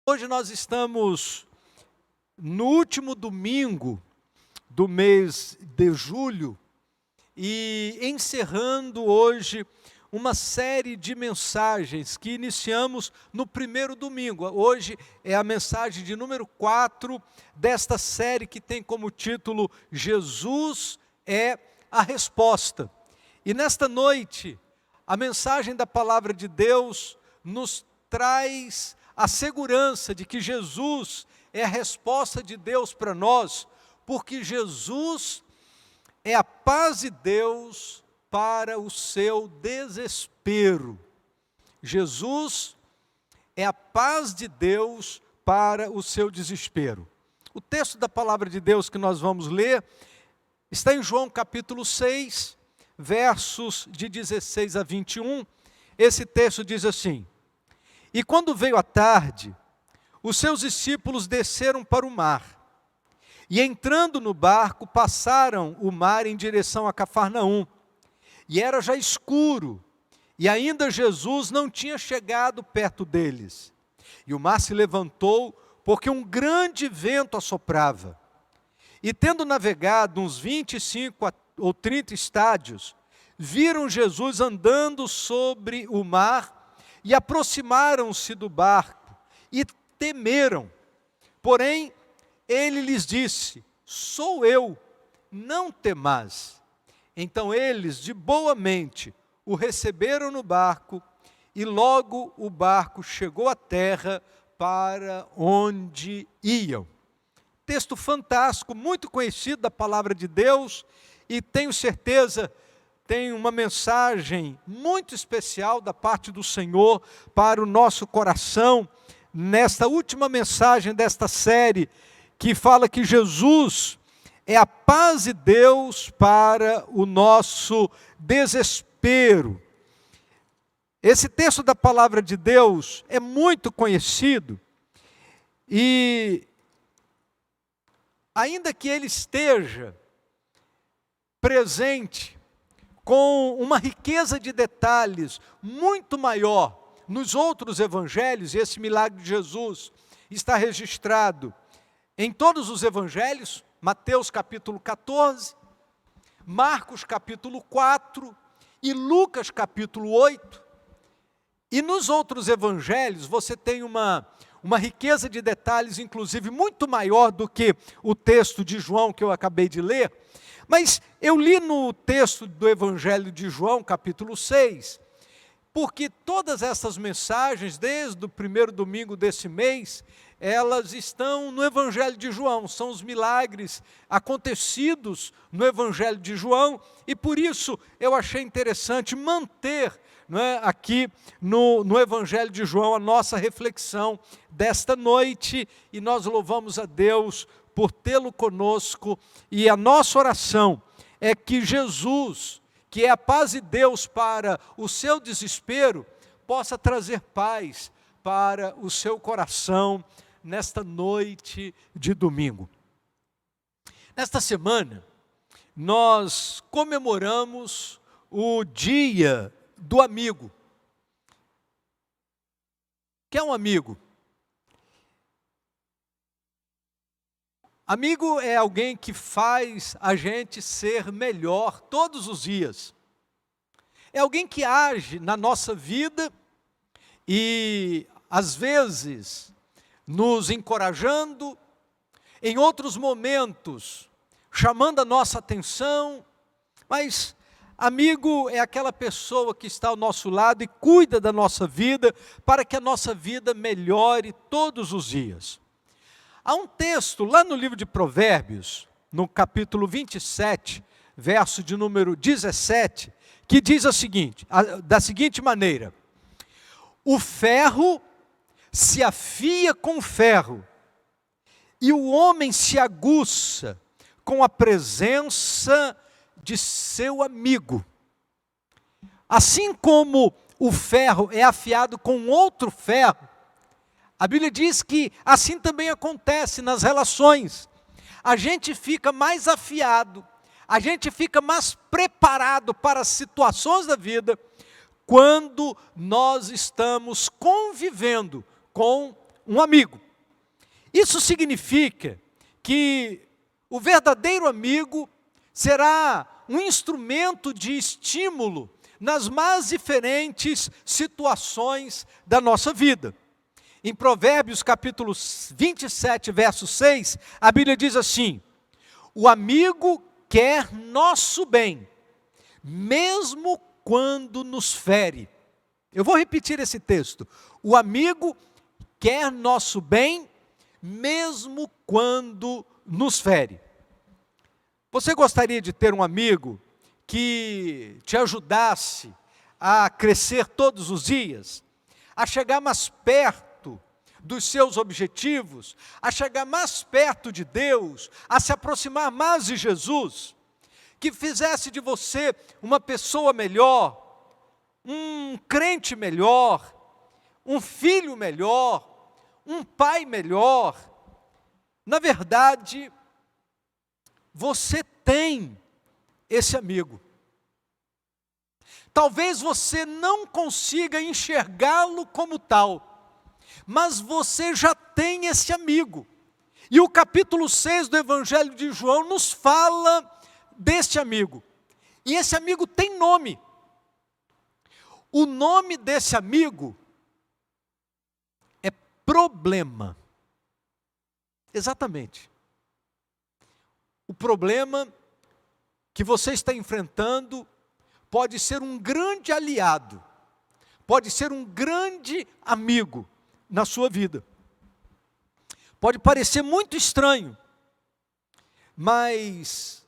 Hoje nós estamos no último domingo do mês de julho e encerrando hoje uma série de mensagens que iniciamos no primeiro domingo. Hoje é a mensagem de número 4 desta série que tem como título Jesus é a resposta. E nesta noite, a mensagem da palavra de Deus nos traz a segurança de que Jesus é a resposta de Deus para nós, porque Jesus é a paz de Deus para o seu desespero. Jesus é a paz de Deus para o seu desespero. O texto da palavra de Deus que nós vamos ler está em João capítulo 6, versos de 16 a 21. Esse texto diz assim: E quando veio a tarde, os seus discípulos desceram para o mar, e entrando no barco, passaram o mar em direção a Cafarnaum. E era já escuro, e ainda Jesus não tinha chegado perto deles. E o mar se levantou, porque um grande vento assoprava. E tendo navegado uns 25 ou 30 estádios, viram Jesus andando sobre o mar, e aproximaram-se do barco, e temeram. Porém, ele lhes disse: Sou eu, não temais. Então eles, de boa mente, o receberam no barco, e logo o barco chegou à terra para onde iam. Texto fantástico, muito conhecido da palavra de Deus, e tenho certeza tem uma mensagem muito especial da parte do Senhor para o nosso coração, nesta última mensagem desta série, que fala que Jesus é a paz de Deus para o nosso desespero. Esse texto da palavra de Deus é muito conhecido, e ainda que ele esteja presente com uma riqueza de detalhes muito maior nos outros evangelhos, e esse milagre de Jesus está registrado em todos os evangelhos, Mateus capítulo 14, Marcos capítulo 4 e Lucas capítulo 8, e nos outros evangelhos você tem uma riqueza de detalhes, inclusive muito maior do que o texto de João que eu acabei de ler. Mas eu li no texto do Evangelho de João, capítulo 6, porque todas essas mensagens, desde o primeiro domingo desse mês, elas estão no Evangelho de João, são os milagres acontecidos no Evangelho de João, e por isso eu achei interessante manter, aqui no Evangelho de João a nossa reflexão desta noite, e nós louvamos a Deus por tê-lo conosco, e a nossa oração é que Jesus, que é a paz de Deus para o seu desespero, possa trazer paz para o seu coração nesta noite de domingo. Nesta semana, nós comemoramos o Dia do Amigo. Que é um amigo? Amigo é alguém que faz a gente ser melhor todos os dias. É alguém que age na nossa vida e, às vezes, nos encorajando, em outros momentos, chamando a nossa atenção, mas amigo é aquela pessoa que está ao nosso lado e cuida da nossa vida para que a nossa vida melhore todos os dias. Há um texto lá no livro de Provérbios, no capítulo 27, verso de número 17, que diz da seguinte maneira: O ferro se afia com ferro, e o homem se aguça com a presença de seu amigo. Assim como o ferro é afiado com outro ferro, a Bíblia diz que assim também acontece nas relações. A gente fica mais afiado, a gente fica mais preparado para as situações da vida, quando nós estamos convivendo com um amigo. Isso significa que o verdadeiro amigo será um instrumento de estímulo nas mais diferentes situações da nossa vida. Em Provérbios capítulo 27, verso 6, a Bíblia diz assim: o amigo quer nosso bem, mesmo quando nos fere. Eu vou repetir esse texto. O amigo quer nosso bem, mesmo quando nos fere. Você gostaria de ter um amigo que te ajudasse a crescer todos os dias, a chegar mais perto dos seus objetivos, a chegar mais perto de Deus, a se aproximar mais de Jesus, que fizesse de você uma pessoa melhor, um crente melhor, um filho melhor, um pai melhor? Na verdade, você tem esse amigo. Talvez você não consiga enxergá-lo como tal, mas você já tem esse amigo. E o capítulo 6 do Evangelho de João nos fala deste amigo. E esse amigo tem nome. O nome desse amigo é problema. Exatamente. O problema que você está enfrentando pode ser um grande aliado, pode ser um grande amigo na sua vida. Pode parecer muito estranho, mas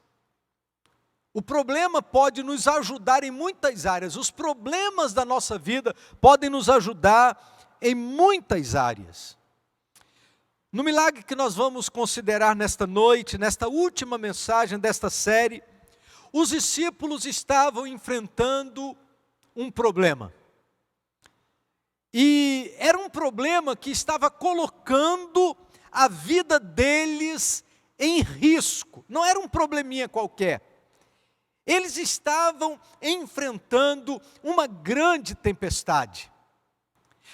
o problema pode nos ajudar em muitas áreas. Os problemas da nossa vida podem nos ajudar em muitas áreas. No milagre que nós vamos considerar nesta noite, nesta última mensagem desta série, os discípulos estavam enfrentando um problema. E era um problema que estava colocando a vida deles em risco. Não era um probleminha qualquer. Eles estavam enfrentando uma grande tempestade.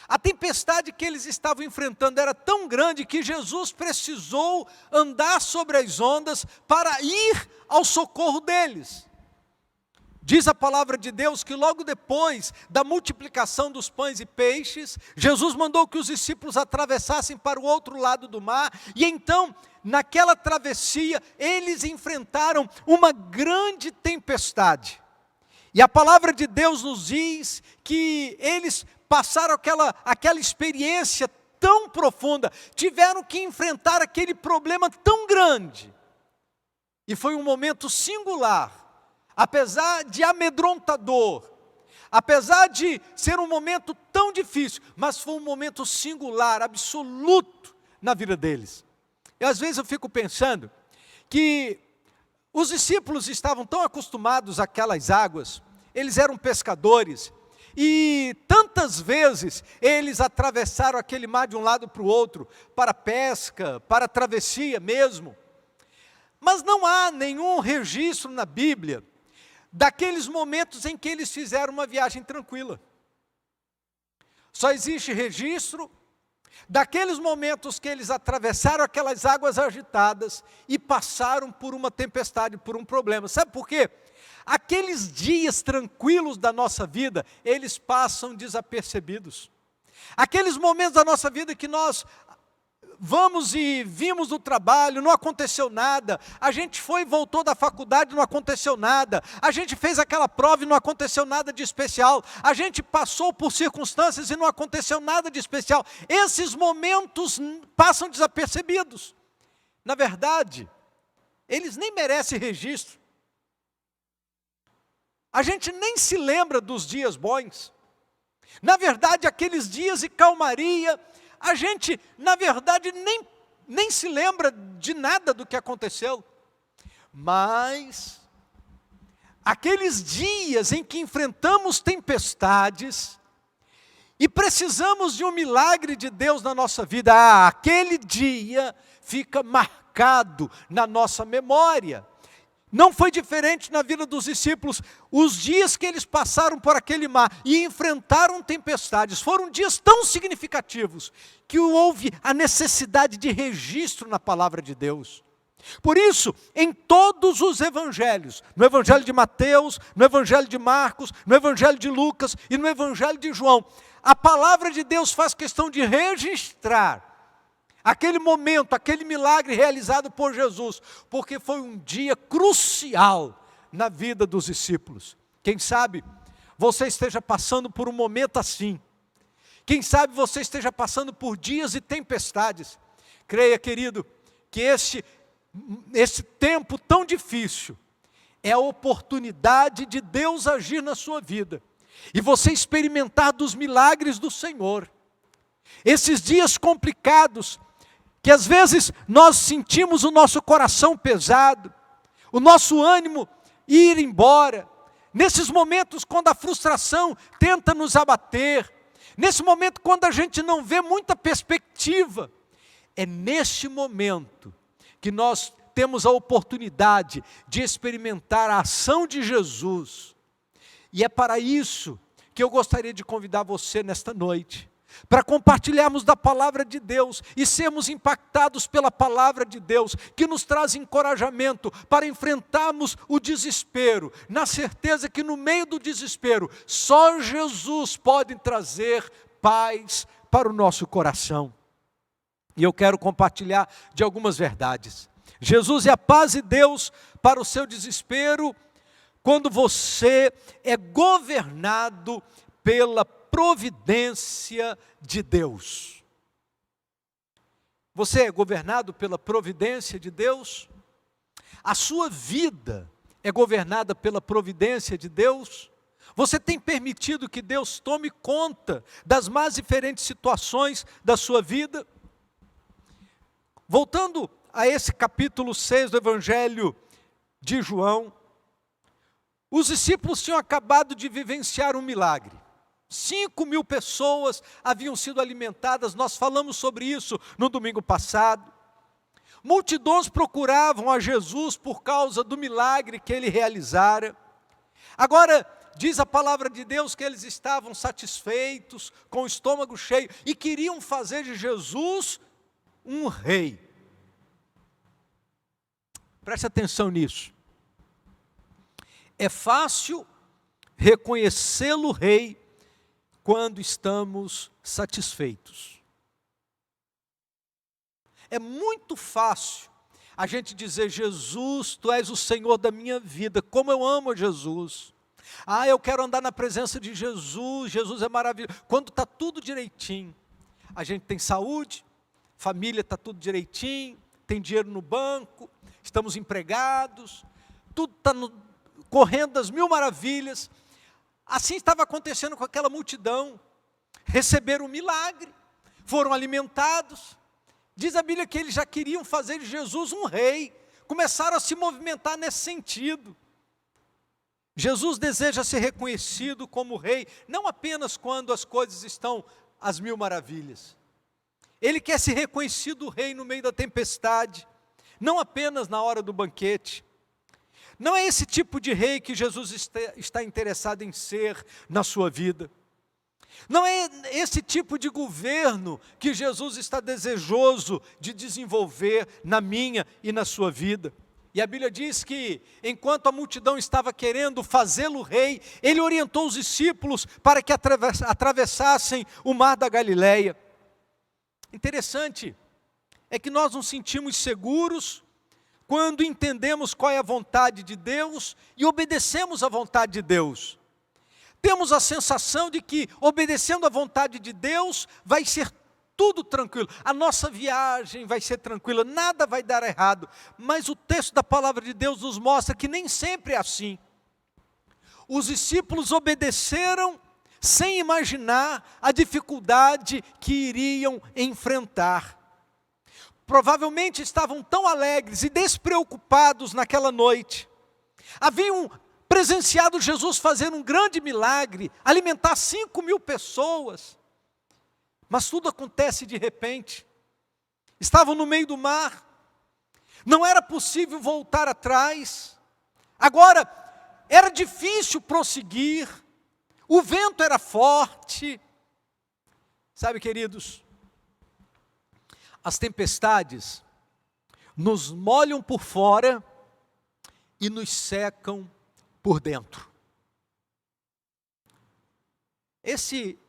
A tempestade que eles estavam enfrentando era tão grande que Jesus precisou andar sobre as ondas para ir ao socorro deles. Diz a palavra de Deus que logo depois da multiplicação dos pães e peixes, Jesus mandou que os discípulos atravessassem para o outro lado do mar, e então, naquela travessia, eles enfrentaram uma grande tempestade. E a palavra de Deus nos diz que eles passaram aquela experiência tão profunda, tiveram que enfrentar aquele problema tão grande. E foi um momento singular, apesar de amedrontador, apesar de ser um momento tão difícil, mas foi um momento singular, absoluto na vida deles. E às vezes eu fico pensando que os discípulos estavam tão acostumados àquelas águas, eles eram pescadores, e tantas vezes eles atravessaram aquele mar de um lado para o outro, para pesca, para travessia mesmo. Mas não há nenhum registro na Bíblia daqueles momentos em que eles fizeram uma viagem tranquila. Só existe registro daqueles momentos que eles atravessaram aquelas águas agitadas e passaram por uma tempestade, por um problema. Sabe por quê? Aqueles dias tranquilos da nossa vida, eles passam desapercebidos. Aqueles momentos da nossa vida que nós vamos e vimos no trabalho, não aconteceu nada. A gente foi e voltou da faculdade, não aconteceu nada. A gente fez aquela prova e não aconteceu nada de especial. A gente passou por circunstâncias e não aconteceu nada de especial. Esses momentos passam desapercebidos. Na verdade, eles nem merecem registro. A gente nem se lembra dos dias bons. Na verdade, aqueles dias de calmaria, a gente, na verdade, nem se lembra de nada do que aconteceu. Mas, aqueles dias em que enfrentamos tempestades e precisamos de um milagre de Deus na nossa vida, aquele dia fica marcado na nossa memória. Não foi diferente na vida dos discípulos. Os dias que eles passaram por aquele mar e enfrentaram tempestades foram dias tão significativos que houve a necessidade de registro na palavra de Deus. Por isso, em todos os evangelhos, no evangelho de Mateus, no evangelho de Marcos, no evangelho de Lucas e no evangelho de João, a palavra de Deus faz questão de registrar aquele momento, aquele milagre realizado por Jesus, porque foi um dia crucial na vida dos discípulos. Quem sabe você esteja passando por um momento assim. Quem sabe você esteja passando por dias e tempestades. Creia, querido, que esse tempo tão difícil é a oportunidade de Deus agir na sua vida e você experimentar dos milagres do Senhor. Esses dias complicados, que às vezes nós sentimos o nosso coração pesado, o nosso ânimo ir embora, nesses momentos quando a frustração tenta nos abater, nesse momento quando a gente não vê muita perspectiva, é neste momento que nós temos a oportunidade de experimentar a ação de Jesus. E é para isso que eu gostaria de convidar você nesta noite, para compartilharmos da palavra de Deus e sermos impactados pela palavra de Deus, que nos traz encorajamento para enfrentarmos o desespero, na certeza que no meio do desespero, só Jesus pode trazer paz para o nosso coração. E eu quero compartilhar de algumas verdades. Jesus é a paz de Deus para o seu desespero, quando você é governado pela providência de Deus. Você é governado pela providência de Deus? A sua vida é governada pela providência de Deus? Você tem permitido que Deus tome conta das mais diferentes situações da sua vida? Voltando a esse capítulo 6 do Evangelho de João, os discípulos tinham acabado de vivenciar um milagre. 5.000 pessoas haviam sido alimentadas, nós falamos sobre isso no domingo passado. Multidões procuravam a Jesus por causa do milagre que ele realizara. Agora, diz a palavra de Deus que eles estavam satisfeitos, com o estômago cheio, e queriam fazer de Jesus um rei. Preste atenção nisso. É fácil reconhecê-lo rei quando estamos satisfeitos. É muito fácil a gente dizer: Jesus, Tu és o Senhor da minha vida, como eu amo a Jesus. Ah, eu quero andar na presença de Jesus, Jesus é maravilhoso. Quando está tudo direitinho, a gente tem saúde, família está tudo direitinho, tem dinheiro no banco, estamos empregados, tudo está correndo das mil maravilhas. Assim estava acontecendo com aquela multidão. Receberam um milagre, foram alimentados. Diz a Bíblia que eles já queriam fazer de Jesus um rei, começaram a se movimentar nesse sentido. Jesus deseja ser reconhecido como rei, não apenas quando as coisas estão às mil maravilhas. Ele quer ser reconhecido rei no meio da tempestade, não apenas na hora do banquete. Não é esse tipo de rei que Jesus está interessado em ser na sua vida. Não é esse tipo de governo que Jesus está desejoso de desenvolver na minha e na sua vida. E a Bíblia diz que, enquanto a multidão estava querendo fazê-lo rei, ele orientou os discípulos para que atravessassem o mar da Galileia. Interessante é que nós nos sentimos seguros quando entendemos qual é a vontade de Deus e obedecemos à vontade de Deus. Temos a sensação de que, obedecendo à vontade de Deus, vai ser tudo tranquilo. A nossa viagem vai ser tranquila, nada vai dar errado. Mas o texto da palavra de Deus nos mostra que nem sempre é assim. Os discípulos obedeceram sem imaginar a dificuldade que iriam enfrentar. Provavelmente estavam tão alegres e despreocupados naquela noite. Haviam presenciado Jesus fazer um grande milagre, alimentar 5.000 pessoas. Mas tudo acontece de repente. Estavam no meio do mar. Não era possível voltar atrás. Agora, era difícil prosseguir, o vento era forte. Sabe, queridos, as tempestades nos molham por fora e nos secam por dentro. Esse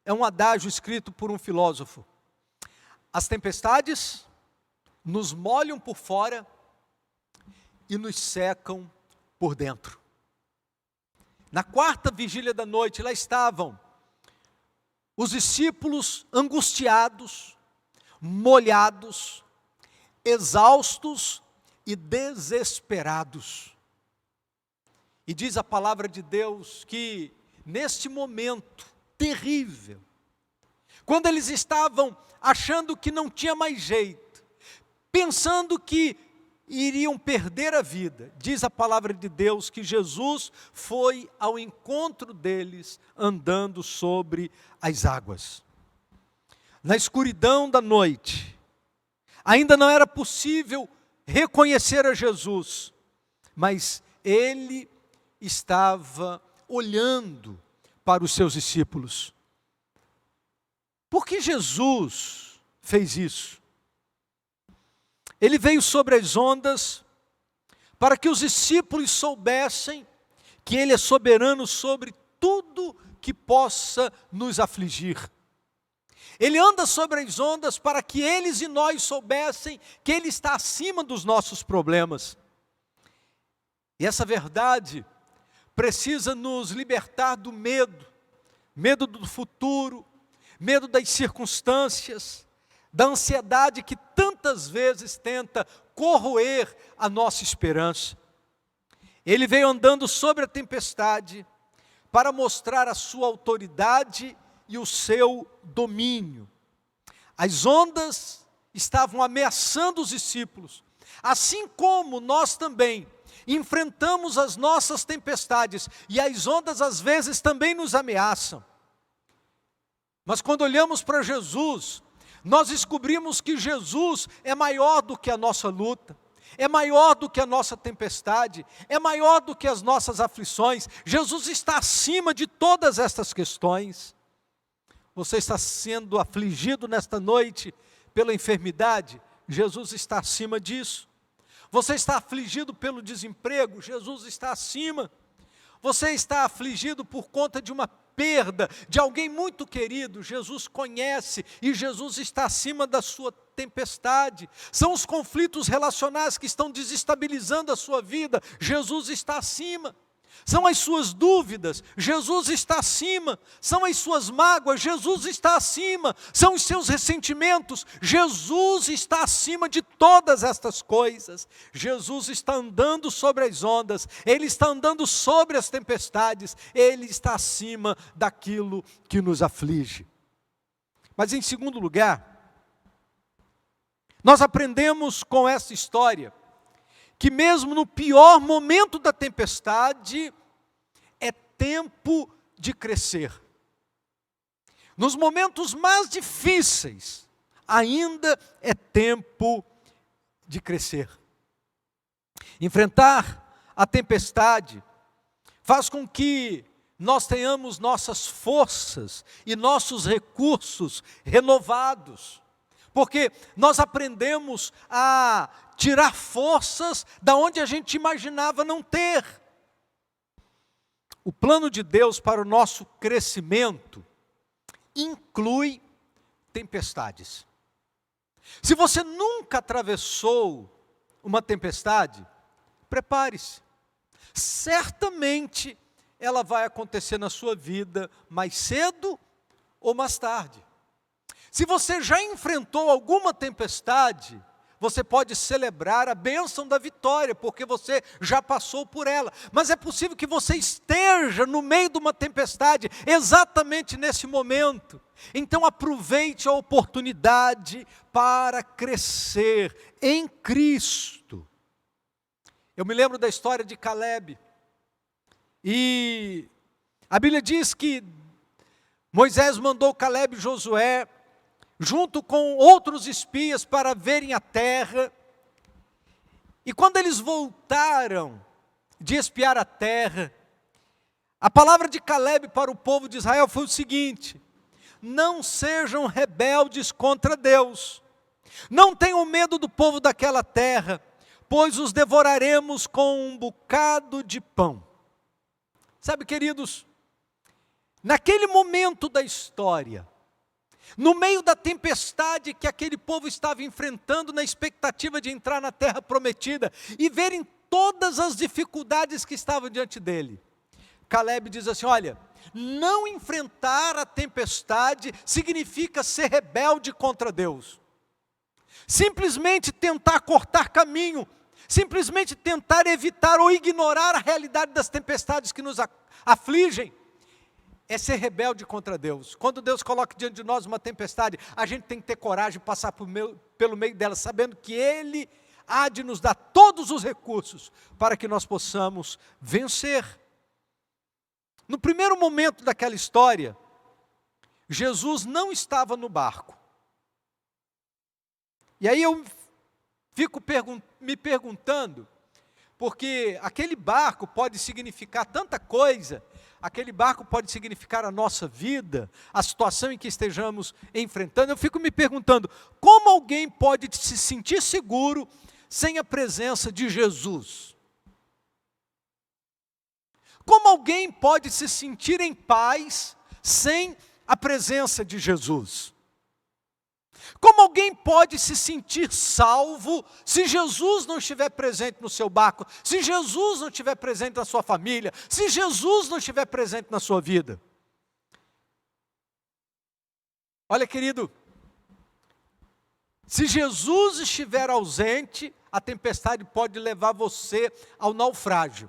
é um adágio escrito por um filósofo. As tempestades nos molham por fora e nos secam por dentro. Na quarta vigília da noite, lá estavam os discípulos angustiados, molhados, exaustos e desesperados. E diz a palavra de Deus que neste momento terrível, quando eles estavam achando que não tinha mais jeito, pensando que iriam perder a vida, diz a palavra de Deus que Jesus foi ao encontro deles andando sobre as águas. Na escuridão da noite, ainda não era possível reconhecer a Jesus, mas ele estava olhando para os seus discípulos. Por que Jesus fez isso? Ele veio sobre as ondas para que os discípulos soubessem que Ele é soberano sobre tudo que possa nos afligir. Ele anda sobre as ondas para que eles e nós soubessem que Ele está acima dos nossos problemas. E essa verdade precisa nos libertar do medo, medo do futuro, medo das circunstâncias, da ansiedade que tantas vezes tenta corroer a nossa esperança. Ele veio andando sobre a tempestade para mostrar a sua autoridade e o seu domínio. As ondas estavam ameaçando os discípulos, assim como nós também enfrentamos as nossas tempestades, e as ondas às vezes também nos ameaçam. Mas quando olhamos para Jesus, nós descobrimos que Jesus é maior do que a nossa luta, é maior do que a nossa tempestade, é maior do que as nossas aflições. Jesus está acima de todas estas questões. Você está sendo afligido nesta noite pela enfermidade? Jesus está acima disso. Você está afligido pelo desemprego? Jesus está acima. Você está afligido por conta de uma perda de alguém muito querido? Jesus conhece e Jesus está acima da sua tempestade. São os conflitos relacionais que estão desestabilizando a sua vida? Jesus está acima. São as suas dúvidas? Jesus está acima. São as suas mágoas? Jesus está acima. São os seus ressentimentos? Jesus está acima de todas estas coisas. Jesus está andando sobre as ondas, Ele está andando sobre as tempestades, Ele está acima daquilo que nos aflige. Mas em segundo lugar, nós aprendemos com essa história que mesmo no pior momento da tempestade, é tempo de crescer. Nos momentos mais difíceis, ainda é tempo de crescer. Enfrentar a tempestade faz com que nós tenhamos nossas forças e nossos recursos renovados, porque nós aprendemos a tirar forças da onde a gente imaginava não ter. O plano de Deus para o nosso crescimento inclui tempestades. Se você nunca atravessou uma tempestade, prepare-se. Certamente ela vai acontecer na sua vida mais cedo ou mais tarde. Se você já enfrentou alguma tempestade, você pode celebrar a bênção da vitória, porque você já passou por ela. Mas é possível que você esteja no meio de uma tempestade, exatamente nesse momento. Então aproveite a oportunidade para crescer em Cristo. Eu me lembro da história de Caleb. E a Bíblia diz que Moisés mandou Caleb e Josué junto com outros espias para verem a terra. E quando eles voltaram, de espiar a terra, a palavra de Caleb para o povo de Israel foi o seguinte: não sejam rebeldes contra Deus, não tenham medo do povo daquela terra, pois os devoraremos com um bocado de pão. Sabe, queridos, naquele momento da história, no meio da tempestade que aquele povo estava enfrentando na expectativa de entrar na terra prometida e verem todas as dificuldades que estavam diante dele, Caleb diz assim: olha, não enfrentar a tempestade significa ser rebelde contra Deus. Simplesmente tentar cortar caminho, simplesmente tentar evitar ou ignorar a realidade das tempestades que nos afligem, é ser rebelde contra Deus. Quando Deus coloca diante de nós uma tempestade, a gente tem que ter coragem de passar pelo meio dela, sabendo que Ele há de nos dar todos os recursos para que nós possamos vencer. No primeiro momento daquela história, Jesus não estava no barco. E aí eu fico me perguntando, porque aquele barco pode significar tanta coisa, aquele barco pode significar a nossa vida, a situação em que estejamos enfrentando. Eu fico me perguntando, como alguém pode se sentir seguro sem a presença de Jesus? Como alguém pode se sentir em paz sem a presença de Jesus? Como alguém pode se sentir salvo se Jesus não estiver presente no seu barco, se Jesus não estiver presente na sua família, se Jesus não estiver presente na sua vida? Olha, querido, se Jesus estiver ausente, a tempestade pode levar você ao naufrágio.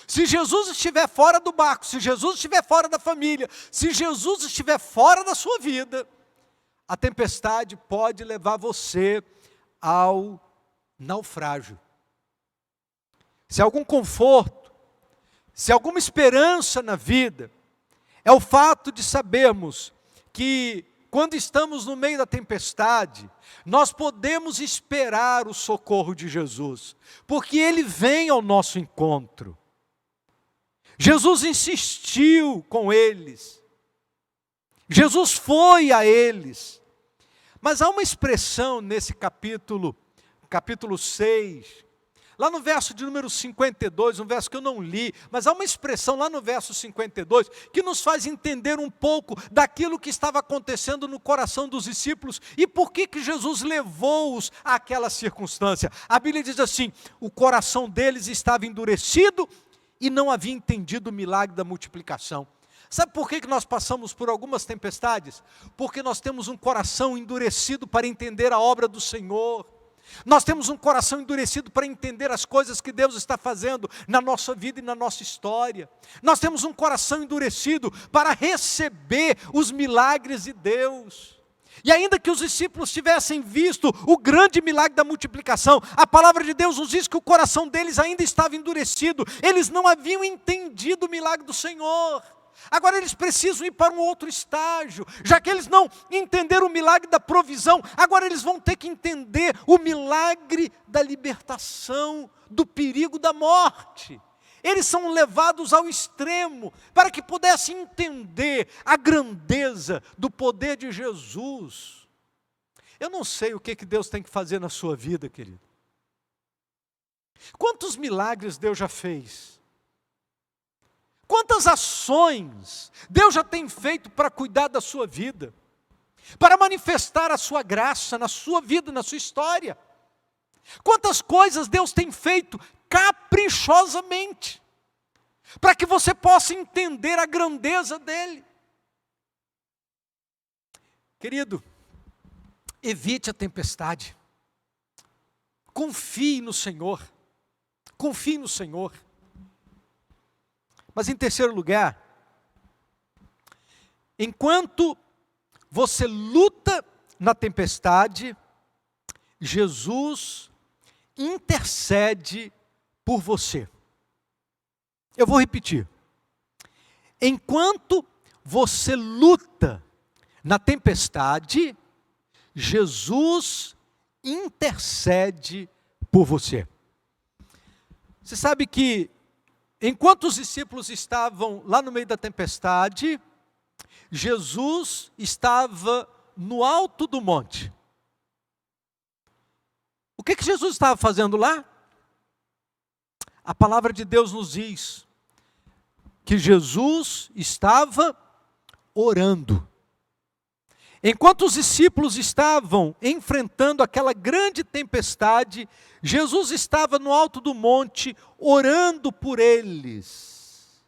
Se Jesus estiver fora do barco, se Jesus estiver fora da família, se Jesus estiver fora da sua vida, a tempestade pode levar você ao naufrágio. Se há algum conforto, se há alguma esperança na vida, é o fato de sabermos que quando estamos no meio da tempestade, nós podemos esperar o socorro de Jesus, porque Ele vem ao nosso encontro. Jesus insistiu com eles, Jesus foi a eles, mas há uma expressão nesse capítulo 6, lá no verso de número 52, um verso que eu não li, mas há uma expressão lá no verso 52, que nos faz entender um pouco daquilo que estava acontecendo no coração dos discípulos, e por que Jesus levou-os àquela circunstância. A Bíblia diz assim: o coração deles estava endurecido, e não havia entendido o milagre da multiplicação. Sabe por que nós passamos por algumas tempestades? Porque nós temos um coração endurecido para entender a obra do Senhor. Nós temos um coração endurecido para entender as coisas que Deus está fazendo na nossa vida e na nossa história. Nós temos um coração endurecido para receber os milagres de Deus. E ainda que os discípulos tivessem visto o grande milagre da multiplicação, a palavra de Deus nos diz que o coração deles ainda estava endurecido. Eles não haviam entendido o milagre do Senhor. Agora eles precisam ir para um outro estágio. Já que eles não entenderam o milagre da provisão, agora eles vão ter que entender o milagre da libertação do perigo da morte. Eles são levados ao extremo para que pudessem entender a grandeza do poder de Jesus. Eu não sei o que Deus tem que fazer na sua vida, querido. Quantos milagres Deus já fez? Quantas ações Deus já tem feito para cuidar da sua vida? Para manifestar a sua graça na sua vida, na sua história? Quantas coisas Deus tem feito caprichosamente, para que você possa entender a grandeza dEle. Querido, evite a tempestade, confie no Senhor, confie no Senhor. Mas em terceiro lugar, enquanto você luta na tempestade, Jesus intercede por você. Eu vou repetir. Enquanto você luta na tempestade, Jesus intercede por você. Você sabe que, enquanto os discípulos estavam lá no meio da tempestade, Jesus estava no alto do monte. O que Jesus estava fazendo lá? A palavra de Deus nos diz que Jesus estava orando. Enquanto os discípulos estavam enfrentando aquela grande tempestade, Jesus estava no alto do monte orando por eles.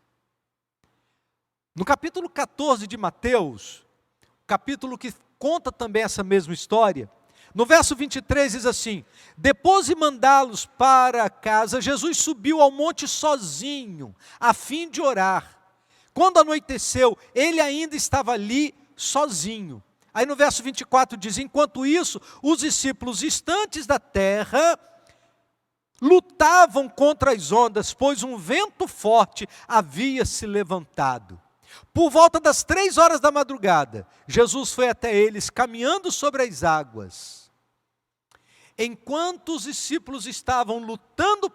No capítulo 14 de Mateus, capítulo que conta também essa mesma história, no verso 23 diz assim: depois de mandá-los para casa, Jesus subiu ao monte sozinho, a fim de orar. Quando anoiteceu, ele ainda estava ali sozinho. Aí no verso 24 diz: enquanto isso, os discípulos distantes da terra lutavam contra as ondas, pois um vento forte havia se levantado. Por volta das 3 horas da madrugada, Jesus foi até eles, caminhando sobre as águas. Enquanto os discípulos estavam lutando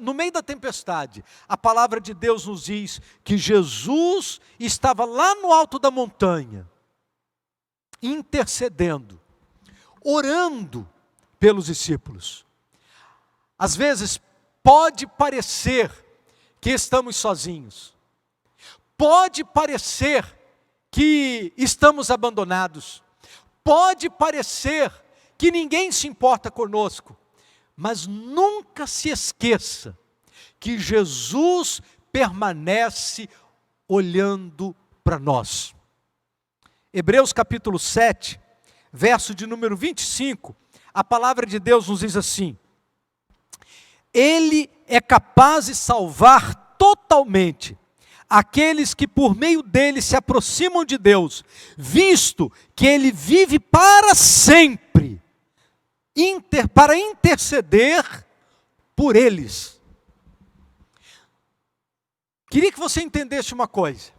no meio da tempestade, a palavra de Deus nos diz que Jesus estava lá no alto da montanha, intercedendo, orando pelos discípulos. Às vezes pode parecer que estamos sozinhos, pode parecer que estamos abandonados, pode parecer que ninguém se importa conosco, mas nunca se esqueça que Jesus permanece olhando para nós. Hebreus capítulo 7, verso de número 25, a palavra de Deus nos diz assim: Ele é capaz de salvar totalmente aqueles que por meio dele se aproximam de Deus, visto que ele vive para sempre, para interceder por eles. Queria que você entendesse uma coisa.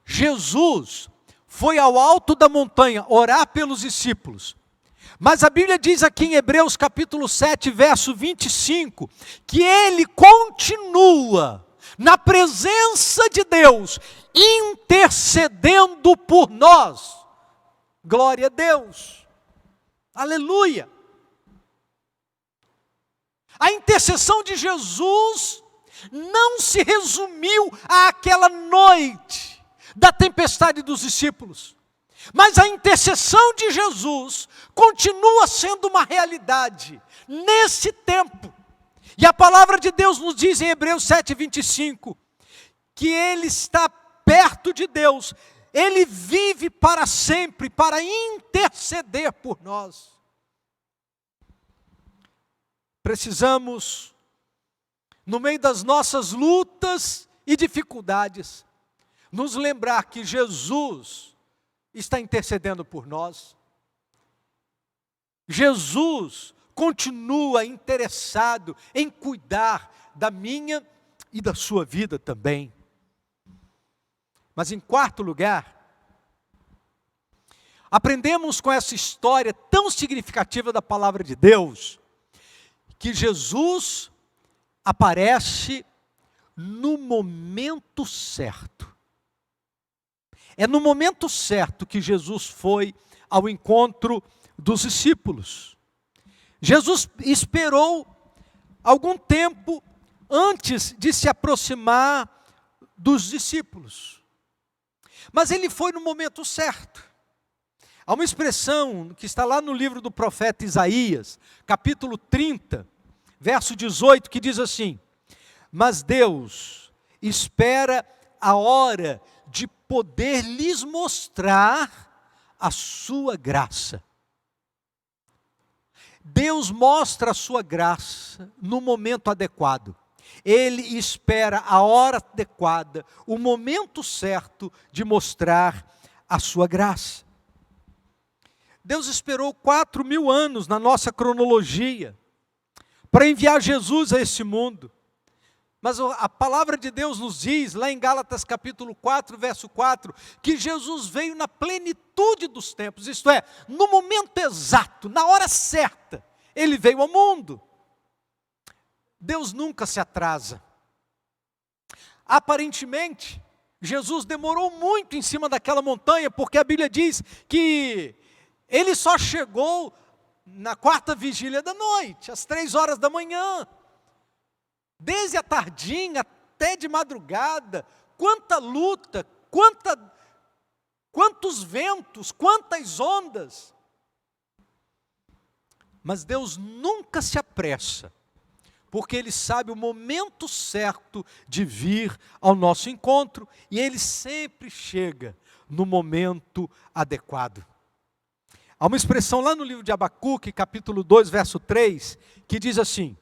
Jesus foi ao alto da montanha orar pelos discípulos. Mas a Bíblia diz aqui em Hebreus capítulo 7, verso 25, que ele continua na presença de Deus, intercedendo por nós. Glória a Deus. Aleluia. A intercessão de Jesus não se resumiu àquela noite da tempestade dos discípulos, mas a intercessão de Jesus continua sendo uma realidade nesse tempo. E a palavra de Deus nos diz em Hebreus 7:25, que ele está perto de Deus, ele vive para sempre, para interceder por nós. Precisamos, no meio das nossas lutas e dificuldades, nos lembrar que Jesus está intercedendo por nós. Jesus continua interessado em cuidar da minha e da sua vida também. Mas em quarto lugar, aprendemos com essa história tão significativa da palavra de Deus, que Jesus aparece no momento certo. É no momento certo que Jesus foi ao encontro dos discípulos. Jesus esperou algum tempo antes de se aproximar dos discípulos. Mas ele foi no momento certo. Há uma expressão que está lá no livro do profeta Isaías, capítulo 30, verso 18, que diz assim: mas Deus espera a hora de poder lhes mostrar a sua graça. Deus mostra a sua graça no momento adequado. Ele espera a hora adequada, o momento certo de mostrar a sua graça. Deus esperou 4.000 anos na nossa cronologia para enviar Jesus a esse mundo. Mas a palavra de Deus nos diz, lá em Gálatas capítulo 4, verso 4, que Jesus veio na plenitude dos tempos, isto é, no momento exato, na hora certa, ele veio ao mundo. Deus nunca se atrasa. Aparentemente, Jesus demorou muito em cima daquela montanha, porque a Bíblia diz que ele só chegou na quarta vigília da noite, às 3 horas da manhã. Desde a tardinha até de madrugada, quanta luta, quantos ventos, quantas ondas. Mas Deus nunca se apressa, porque Ele sabe o momento certo de vir ao nosso encontro, e Ele sempre chega no momento adequado. Há uma expressão lá no livro de Abacuque, capítulo 2, verso 3, que diz assim: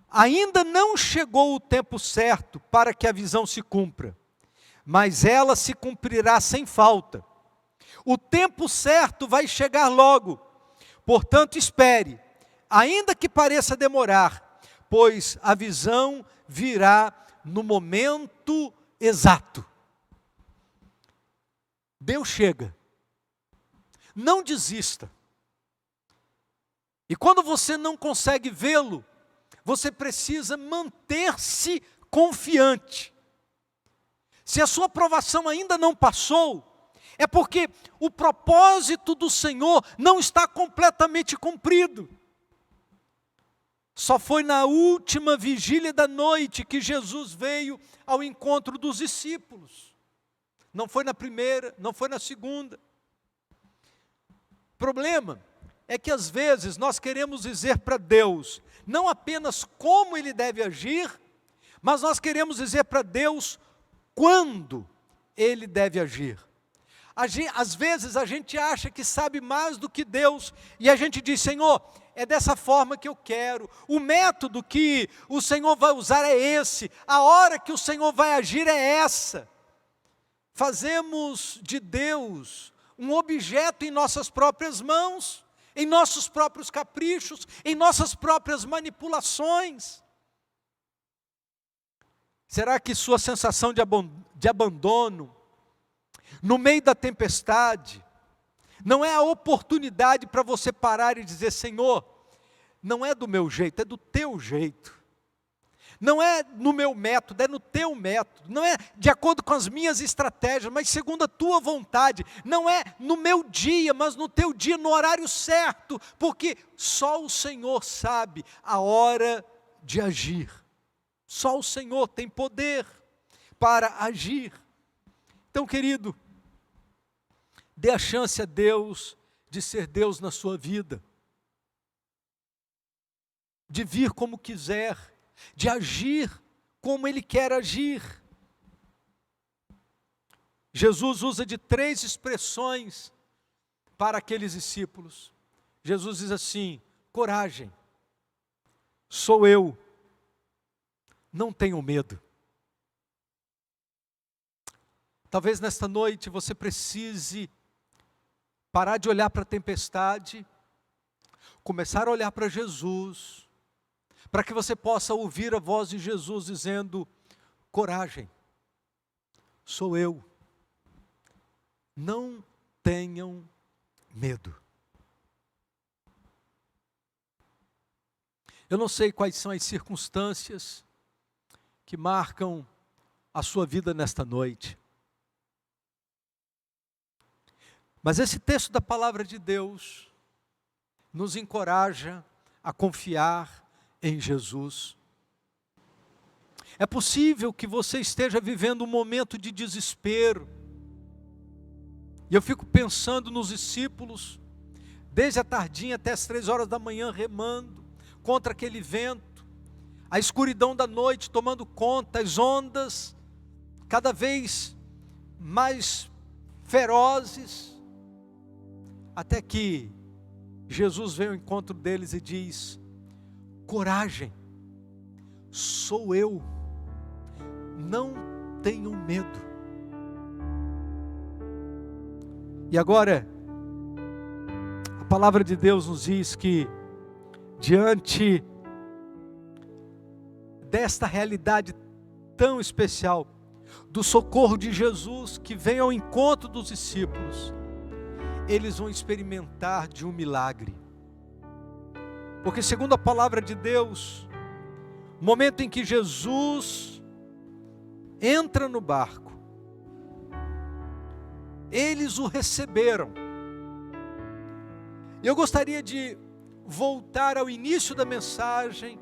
ainda não chegou o tempo certo para que a visão se cumpra, mas ela se cumprirá sem falta. O tempo certo vai chegar logo, portanto espere, ainda que pareça demorar, pois a visão virá no momento exato. Deus chega. Não desista. E quando você não consegue vê-lo, você precisa manter-se confiante. Se a sua provação ainda não passou, é porque o propósito do Senhor não está completamente cumprido. Só foi na última vigília da noite que Jesus veio ao encontro dos discípulos. Não foi na primeira, não foi na segunda. O problema é que às vezes nós queremos dizer para Deus, não apenas como Ele deve agir, mas nós queremos dizer para Deus quando Ele deve agir. Às vezes a gente acha que sabe mais do que Deus, e a gente diz, Senhor, é dessa forma que eu quero, o método que o Senhor vai usar é esse, a hora que o Senhor vai agir é essa. Fazemos de Deus um objeto em nossas próprias mãos, em nossos próprios caprichos, em nossas próprias manipulações. Será que sua sensação de abandono, no meio da tempestade, não é a oportunidade para você parar e dizer, Senhor, não é do meu jeito, é do teu jeito. Não é no meu método, é no teu método. Não é de acordo com as minhas estratégias, mas segundo a tua vontade. Não é no meu dia, mas no teu dia, no horário certo. Porque só o Senhor sabe a hora de agir. Só o Senhor tem poder para agir. Então, querido, dê a chance a Deus de ser Deus na sua vida. De vir como quiser, de agir como Ele quer agir. Jesus usa de 3 expressões para aqueles discípulos. Jesus diz assim, coragem, sou eu, não tenham medo. Talvez nesta noite você precise parar de olhar para a tempestade, começar a olhar para Jesus, para que você possa ouvir a voz de Jesus dizendo, coragem, sou eu, não tenham medo. Eu não sei quais são as circunstâncias que marcam a sua vida nesta noite, mas esse texto da palavra de Deus nos encoraja a confiar em Jesus. É possível que você esteja vivendo um momento de desespero. E eu fico pensando nos discípulos, desde a tardinha até as 3 horas da manhã, remando contra aquele vento, a escuridão da noite tomando conta, as ondas cada vez mais ferozes, até que Jesus vem ao encontro deles e diz, coragem, sou eu, não tenham medo. E agora, a palavra de Deus nos diz que, diante desta realidade tão especial, do socorro de Jesus, que vem ao encontro dos discípulos, eles vão experimentar de um milagre. Porque segundo a palavra de Deus, O momento em que Jesus entra no barco, eles o receberam. Eu gostaria de voltar ao início da mensagem,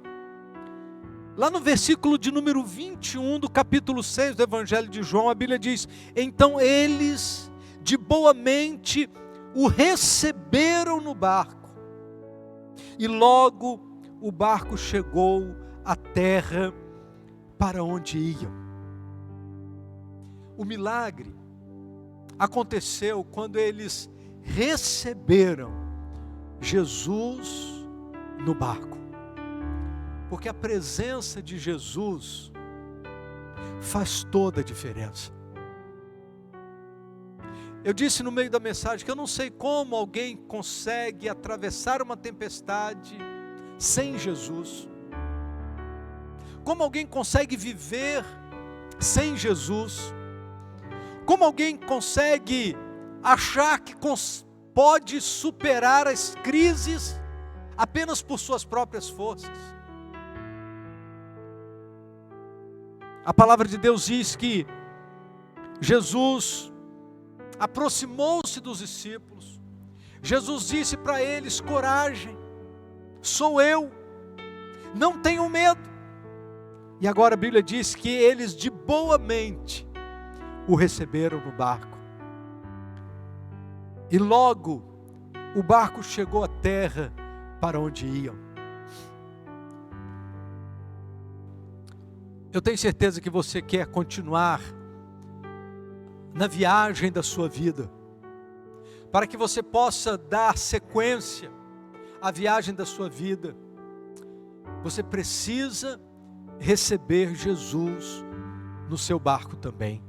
lá no versículo de número 21 do capítulo 6 do Evangelho de João. A Bíblia diz: então eles de boa mente o receberam no barco, e logo o barco chegou à terra para onde iam. O milagre aconteceu quando eles receberam Jesus no barco, porque a presença de Jesus faz toda a diferença. Eu disse no meio da mensagem que eu não sei como alguém consegue atravessar uma tempestade sem Jesus, como alguém consegue viver sem Jesus, como alguém consegue achar que pode superar as crises apenas por suas próprias forças. A palavra de Deus diz que Jesus aproximou-se dos discípulos. Jesus disse para eles: coragem, sou eu, não tenham medo. E agora a Bíblia diz que eles de boa mente o receberam no barco. E logo o barco chegou à terra para onde iam. Eu tenho certeza que você quer continuar na viagem da sua vida. Para que você possa dar sequência à viagem da sua vida, você precisa receber Jesus no seu barco também.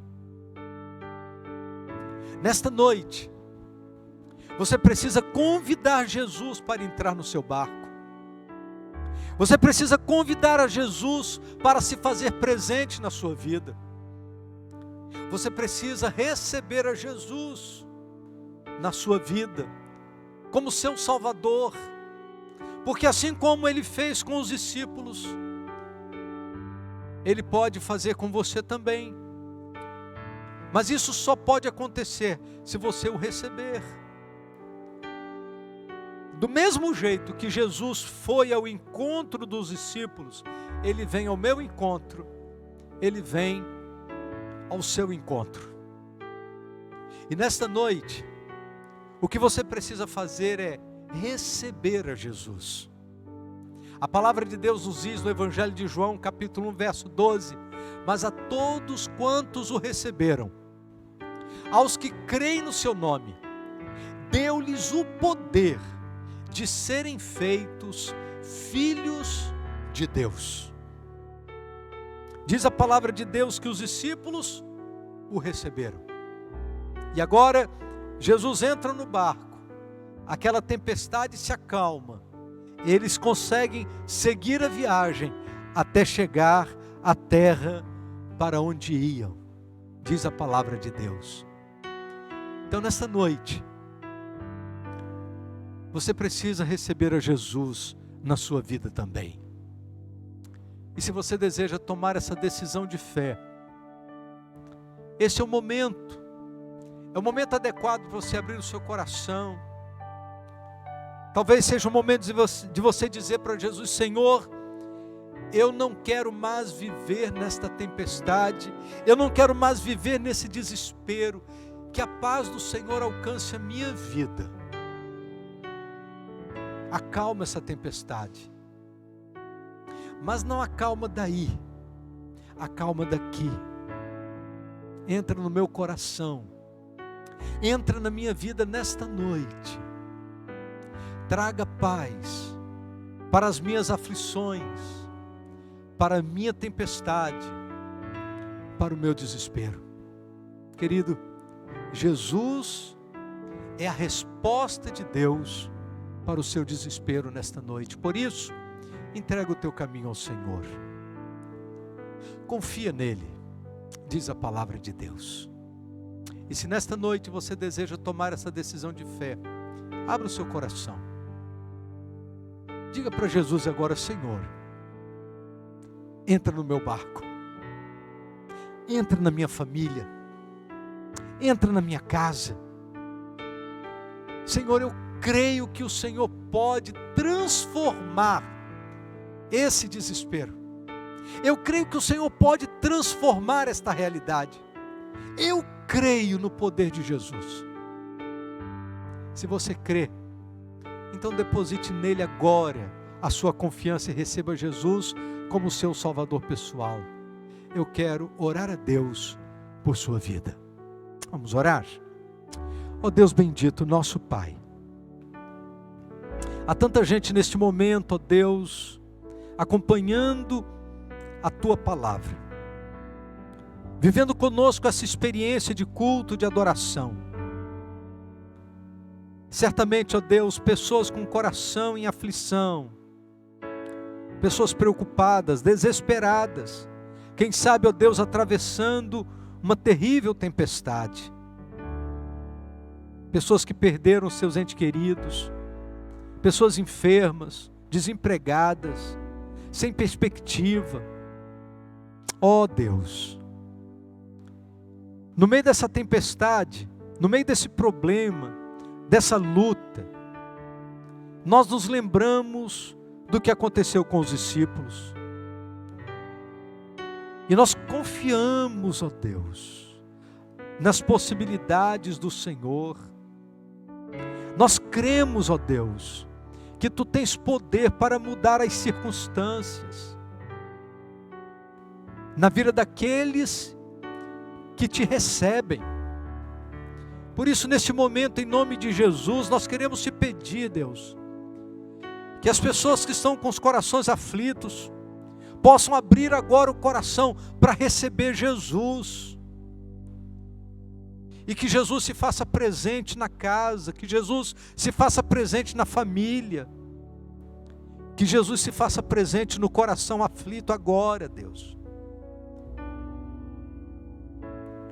Nesta noite, você precisa convidar Jesus para entrar no seu barco. Você precisa convidar a Jesus para se fazer presente na sua vida. Você precisa receber a Jesus na sua vida como seu Salvador, porque assim como Ele fez com os discípulos, Ele pode fazer com você também. Mas isso só pode acontecer se você o receber. Do mesmo jeito que Jesus foi ao encontro dos discípulos, Ele vem ao meu encontro, Ele vem ao seu encontro. E nesta noite, o que você precisa fazer é receber a Jesus. A palavra de Deus nos diz no Evangelho de João, capítulo 1, verso 12: mas a todos quantos o receberam, aos que creem no seu nome, deu-lhes o poder de serem feitos filhos de Deus. Diz a palavra de Deus que os discípulos o receberam. E agora, Jesus entra no barco, aquela tempestade se acalma, eles conseguem seguir a viagem até chegar à terra para onde iam, diz a palavra de Deus. Então nessa noite, você precisa receber a Jesus na sua vida também. E se você deseja tomar essa decisão de fé, esse é o momento adequado para você abrir o seu coração. Talvez seja o momento de você dizer para Jesus: Senhor, eu não quero mais viver nesta tempestade, eu não quero mais viver nesse desespero, que a paz do Senhor alcance a minha vida. Acalma essa tempestade, mas não acalma daí, acalma daqui. Entra no meu coração, entra na minha vida nesta noite, traga paz para as minhas aflições, para a minha tempestade, para o meu desespero. Querido, Jesus é a resposta de Deus para o seu desespero nesta noite. Por isso, entrega o teu caminho ao Senhor. Confia nele, diz a palavra de Deus. E se nesta noite você deseja tomar essa decisão de fé, abra o seu coração. Diga para Jesus agora: Senhor, entra no meu barco, entra na minha família, entra na minha casa. Senhor, eu creio que o Senhor pode transformar esse desespero. Eu creio que o Senhor pode transformar esta realidade. Eu creio no poder de Jesus. Se você crê, então deposite nele agora a sua confiança e receba Jesus como seu Salvador pessoal. Eu quero orar a Deus por sua vida. Vamos orar? Ó Deus bendito, nosso Pai. Há tanta gente neste momento, ó Deus, acompanhando a Tua palavra, vivendo conosco essa experiência de culto, de adoração. Certamente, ó Deus, pessoas com o coração em aflição, pessoas preocupadas, desesperadas, quem sabe, ó Deus, atravessando uma terrível tempestade. Pessoas que perderam seus entes queridos, pessoas enfermas, desempregadas, sem perspectiva. Ó Deus, no meio dessa tempestade, no meio desse problema, dessa luta, nós nos lembramos do que aconteceu com os discípulos. E nós confiamos, ó Deus, nas possibilidades do Senhor. Nós cremos, ó Deus, que Tu tens poder para mudar as circunstâncias na vida daqueles que Te recebem. Por isso, neste momento, em nome de Jesus, nós queremos Te pedir, Deus, que as pessoas que estão com os corações aflitos possam abrir agora o coração para receber Jesus. E que Jesus se faça presente na casa, que Jesus se faça presente na família, que Jesus se faça presente no coração aflito agora, Deus.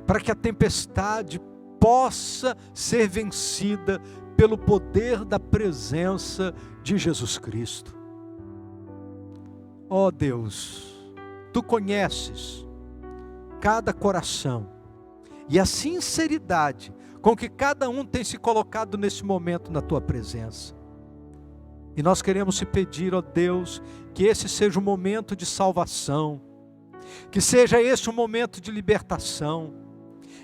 Para que a tempestade possa ser vencida pelo poder da presença de Jesus Cristo. Ó Deus, Tu conheces cada coração e a sinceridade com que cada um tem se colocado nesse momento na Tua presença. E nós queremos Te pedir, ó Deus, que esse seja um momento de salvação, que seja esse um momento de libertação,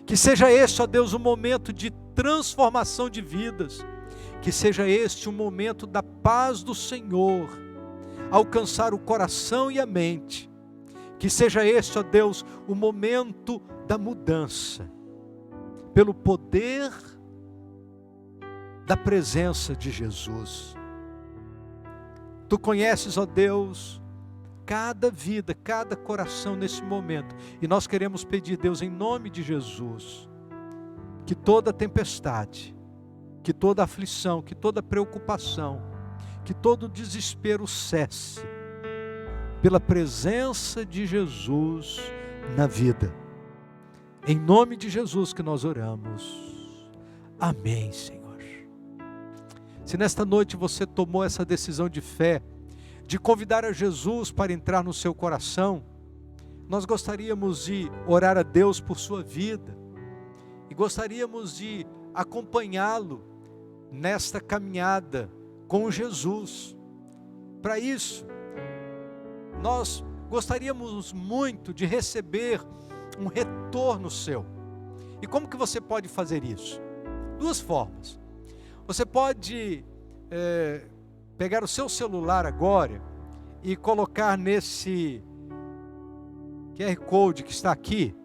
que seja este, ó Deus, um momento de transformação de vidas, que seja este um momento da paz do Senhor, alcançar o coração e a mente, que seja este, ó Deus, o momento da mudança, pelo poder da presença de Jesus. Tu conheces, ó Deus, cada vida, cada coração nesse momento, e nós queremos pedir, Deus, em nome de Jesus, que toda tempestade, que toda aflição, que toda preocupação, que todo desespero cesse, pela presença de Jesus na vida. Em nome de Jesus que nós oramos. Amém, Senhor. Se nesta noite você tomou essa decisão de fé, de convidar a Jesus para entrar no seu coração, nós gostaríamos de orar a Deus por sua vida, e gostaríamos de acompanhá-lo nesta caminhada com Jesus. Para isso, nós gostaríamos muito de receber um retorno seu. E como que você pode fazer isso? Duas formas. Você pode pegar o seu celular agora e colocar nesse QR Code que está aqui.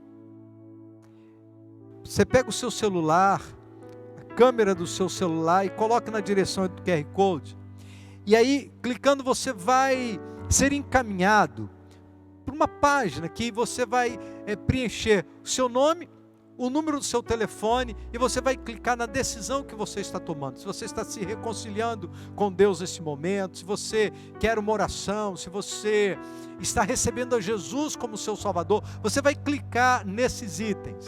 Você pega o seu celular, a câmera do seu celular, e coloca na direção do QR Code. E aí, clicando, você vai ser encaminhado para uma página que você vai preencher o seu nome, o número do seu telefone, e você vai clicar na decisão que você está tomando. Se você está se reconciliando com Deus nesse momento, se você quer uma oração, se você está recebendo a Jesus como seu Salvador, você vai clicar nesses itens,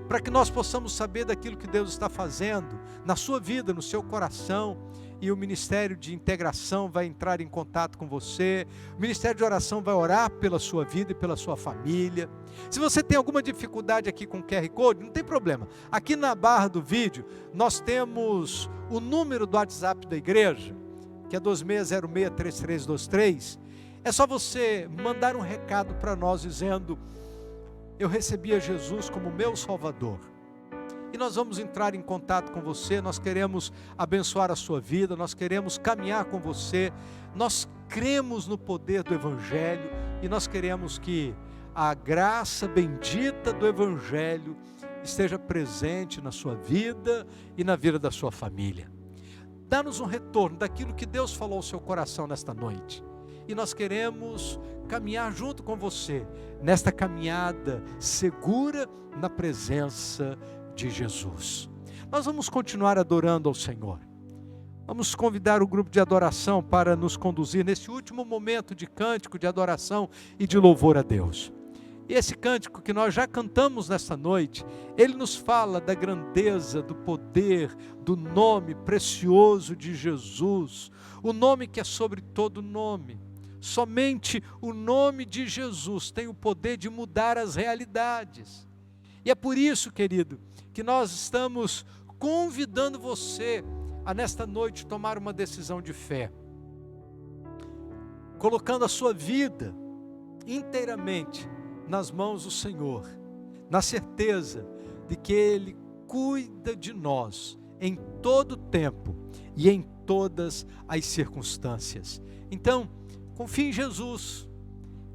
para que nós possamos saber daquilo que Deus está fazendo na sua vida, no seu coração, e o Ministério de Integração vai entrar em contato com você. O Ministério de Oração vai orar pela sua vida e pela sua família. Se você tem alguma dificuldade aqui com o QR Code, não tem problema. Aqui na barra do vídeo, nós temos o número do WhatsApp da igreja, que é 26063323. É só você mandar um recado para nós dizendo: eu recebi a Jesus como meu Salvador. E nós vamos entrar em contato com você, nós queremos abençoar a sua vida, nós queremos caminhar com você, nós cremos no poder do Evangelho e nós queremos que a graça bendita do Evangelho esteja presente na sua vida e na vida da sua família. Dá-nos um retorno daquilo que Deus falou ao seu coração nesta noite. E nós queremos caminhar junto com você, nesta caminhada segura na presença de Jesus. Nós vamos continuar adorando ao Senhor. Vamos convidar o grupo de adoração para nos conduzir nesse último momento de cântico, de adoração e de louvor a Deus. E esse cântico que nós já cantamos nesta noite, ele nos fala da grandeza, do poder, do nome precioso de Jesus, o nome que é sobre todo nome. Somente o nome de Jesus tem o poder de mudar as realidades. E é por isso, querido, que nós estamos convidando você a nesta noite tomar uma decisão de fé, colocando a sua vida inteiramente nas mãos do Senhor, na certeza de que Ele cuida de nós em todo tempo e em todas as circunstâncias. Então, confie em Jesus.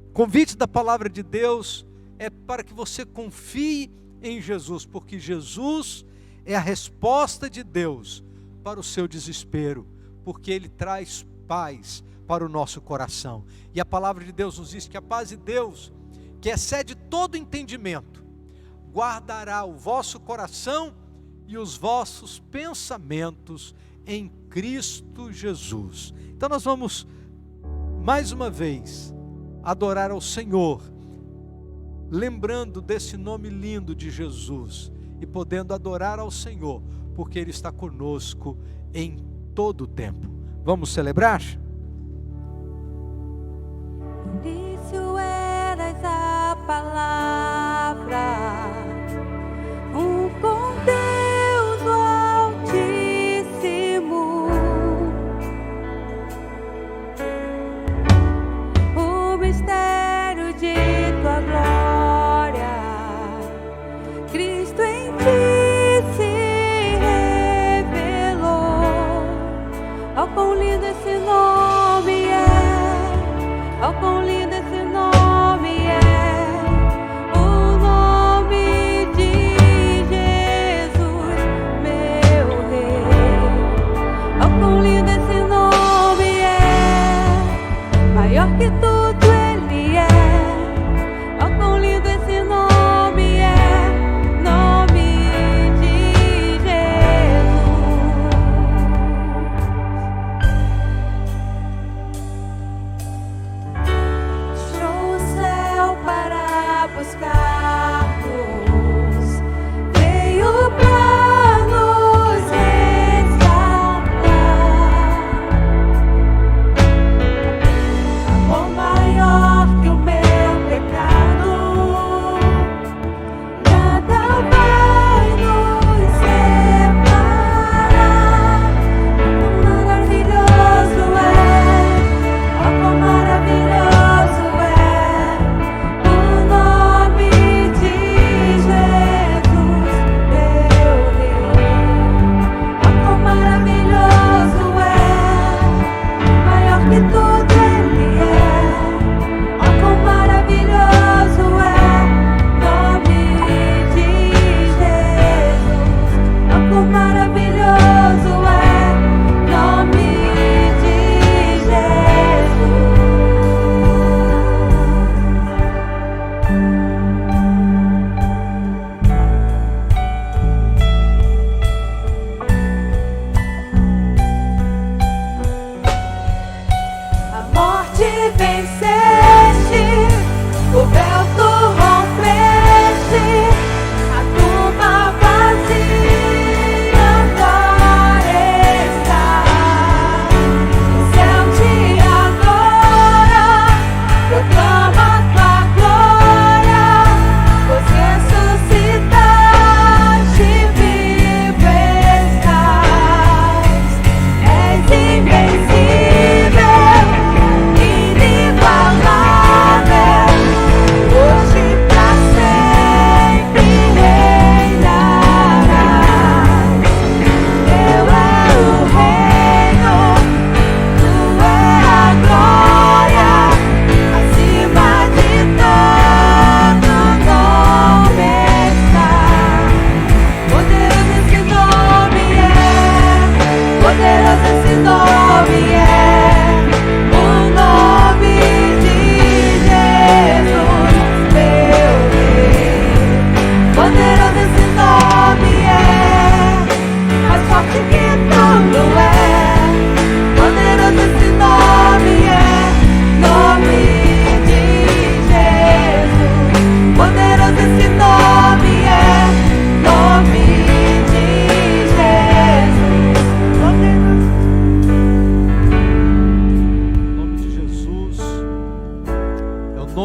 O convite da palavra de Deus é para que você confie em Jesus, porque Jesus é a resposta de Deus para o seu desespero, porque Ele traz paz para o nosso coração. E a palavra de Deus nos diz que a paz de Deus, que excede todo entendimento, guardará o vosso coração e os vossos pensamentos em Cristo Jesus. Então nós vamos mais uma vez adorar ao Senhor, lembrando desse nome lindo de Jesus e podendo adorar ao Senhor, porque Ele está conosco em todo o tempo. Vamos celebrar? No início eras a palavra, com Deus o Altíssimo, o mistério de tua glória, Cristo em ti se revelou. Oh, quão lindo esse nome é! Oh, quão lindo esse nome é! O nome de Jesus, meu Rei. Oh, quão lindo esse nome é! Maior que tudo Ele é. Oh, quão lindo esse nome é! Nome de Jesus.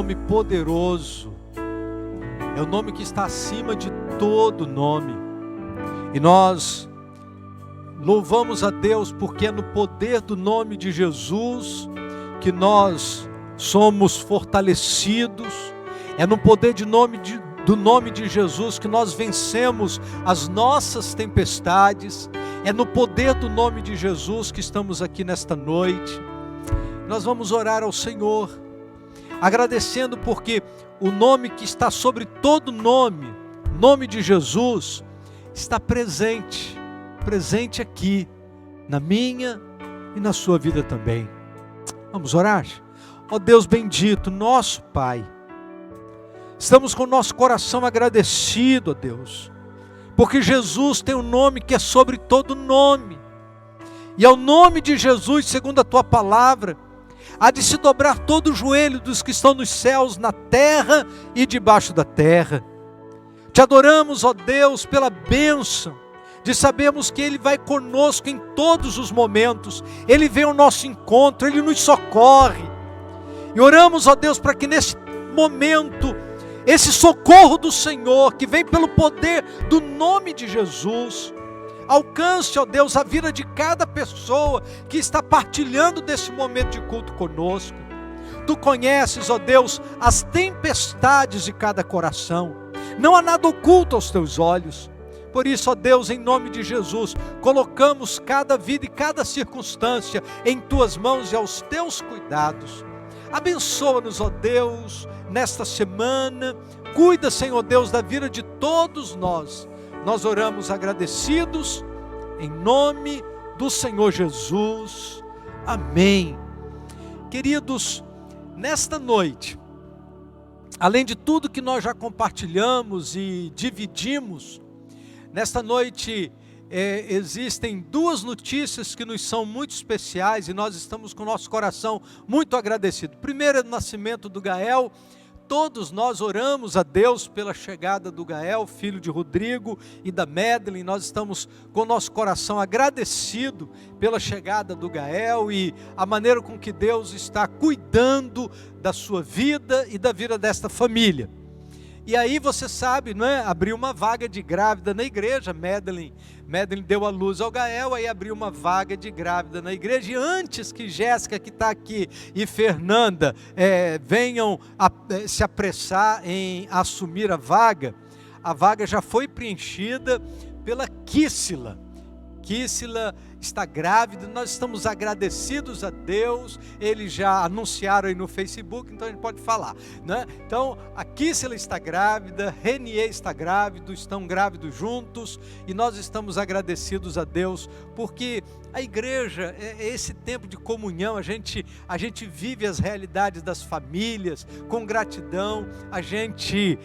nome poderoso, é o nome que está acima de todo nome. E nós louvamos a Deus porque é no poder do nome de Jesus que nós somos fortalecidos, é no poder do nome de Jesus que nós vencemos as nossas tempestades, é no poder do nome de Jesus que estamos aqui nesta noite. Nós vamos orar ao Senhor, agradecendo porque o nome que está sobre todo nome, nome de Jesus, está presente aqui, na minha e na sua vida também. Vamos orar? Ó Deus bendito, nosso Pai, estamos com o nosso coração agradecido, ó Deus, porque Jesus tem um nome que é sobre todo nome, e ao nome de Jesus, segundo a Tua palavra, há de se dobrar todo o joelho dos que estão nos céus, na terra e debaixo da terra. Te adoramos, ó Deus, pela bênção de sabermos que Ele vai conosco em todos os momentos, Ele vem ao nosso encontro, Ele nos socorre. E oramos, ó Deus, para que nesse momento, esse socorro do Senhor, que vem pelo poder do nome de Jesus, alcance, ó Deus, a vida de cada pessoa que está partilhando desse momento de culto conosco. Tu conheces, ó Deus, as tempestades de cada coração. Não há nada oculto aos Teus olhos. Por isso, ó Deus, em nome de Jesus, colocamos cada vida e cada circunstância em Tuas mãos e aos Teus cuidados. Abençoa-nos, ó Deus, nesta semana. Cuida, Senhor Deus, da vida de todos nós. Nós oramos agradecidos, em nome do Senhor Jesus. Amém. Queridos, nesta noite, além de tudo que nós já compartilhamos e dividimos, nesta noite existem duas notícias que nos são muito especiais e nós estamos com o nosso coração muito agradecido. Primeiro é o nascimento do Gael. Todos nós oramos a Deus pela chegada do Gael, filho de Rodrigo e da Madeline. Nós estamos com o nosso coração agradecido pela chegada do Gael e a maneira com que Deus está cuidando da sua vida e da vida desta família. E aí você sabe, não é? Abriu uma vaga de grávida na igreja. Madeline deu a luz ao Gael, aí abriu uma vaga de grávida na igreja. E antes que Jéssica, que está aqui, e Fernanda venham se apressar em assumir a vaga já foi preenchida pela Kíssila. Kíssila está grávida, nós estamos agradecidos a Deus. Eles já anunciaram aí no Facebook, então a gente pode falar, né? Então a Kíssila está grávida, Renier está grávido, estão grávidos juntos, e nós estamos agradecidos a Deus, porque a igreja é esse tempo de comunhão. A gente vive as realidades das famílias com gratidão. A gente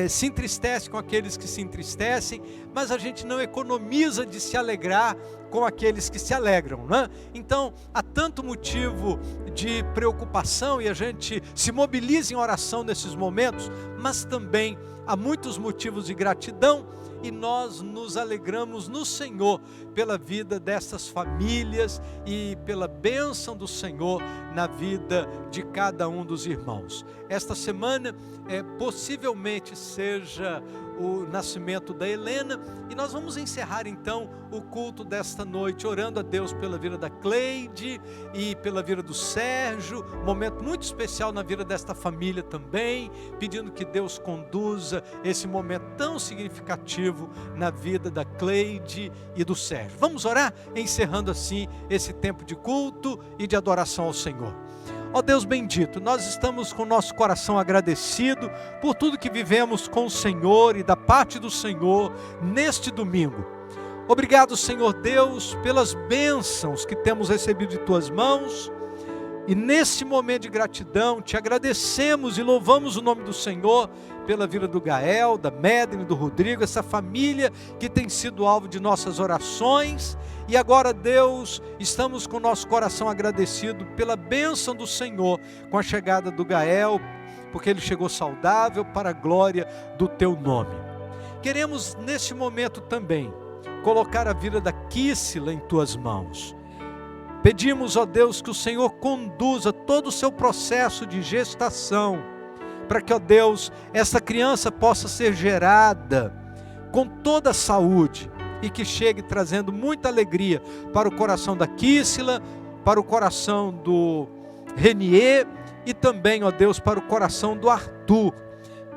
se entristece com aqueles que se entristecem, mas a gente não economiza de se alegrar com aqueles que se alegram, né? Então há tanto motivo de preocupação e a gente se mobiliza em oração nesses momentos, mas também há muitos motivos de gratidão. E nós nos alegramos no Senhor pela vida dessas famílias e pela bênção do Senhor na vida de cada um dos irmãos. Esta semana possivelmente seja o nascimento da Helena, e nós vamos encerrar então o culto desta noite orando a Deus pela vida da Cleide e pela vida do Sérgio, um momento muito especial na vida desta família também, pedindo que Deus conduza esse momento tão significativo na vida da Cleide e do Sérgio. Vamos orar, encerrando assim esse tempo de culto e de adoração ao Senhor. Ó Deus bendito, nós estamos com o nosso coração agradecido por tudo que vivemos com o Senhor e da parte do Senhor neste domingo. Obrigado, Senhor Deus, pelas bênçãos que temos recebido de Tuas mãos. E nesse momento de gratidão, Te agradecemos e louvamos o nome do Senhor pela vida do Gael, da Madeline, do Rodrigo, essa família que tem sido alvo de nossas orações. E agora, Deus, estamos com o nosso coração agradecido pela bênção do Senhor com a chegada do Gael, porque ele chegou saudável para a glória do Teu nome. Queremos neste momento também colocar a vida da Kíssila em Tuas mãos. Pedimos, ó Deus, que o Senhor conduza todo o seu processo de gestação, para que, ó Deus, essa criança possa ser gerada com toda a saúde e que chegue trazendo muita alegria para o coração da Kíssila, para o coração do Renier e também, ó Deus, para o coração do Arthur.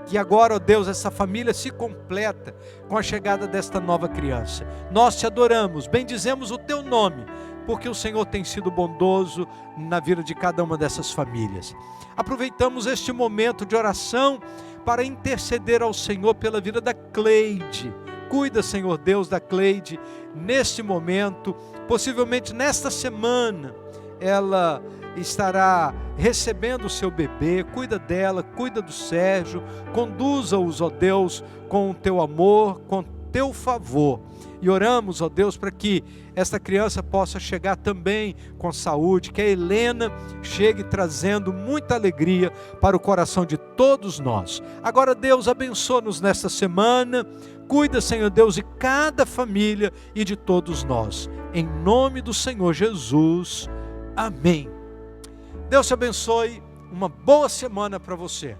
Que agora, ó Deus, essa família se completa com a chegada desta nova criança. Nós te adoramos, bendizemos o teu nome, porque o Senhor tem sido bondoso na vida de cada uma dessas famílias. Aproveitamos este momento de oração para interceder ao Senhor pela vida da Cleide. Cuida, Senhor Deus, da Cleide neste momento, possivelmente nesta semana, ela estará recebendo o seu bebê. Cuida dela, cuida do Sérgio, conduza-os, ó Deus, com o teu amor, com teu favor. E oramos, ó Deus, para que esta criança possa chegar também com saúde, que a Helena chegue trazendo muita alegria para o coração de todos nós. Agora, Deus, abençoa-nos nesta semana. Cuida, Senhor Deus, de cada família e de todos nós. Em nome do Senhor Jesus. Amém. Deus te abençoe. Uma boa semana para você.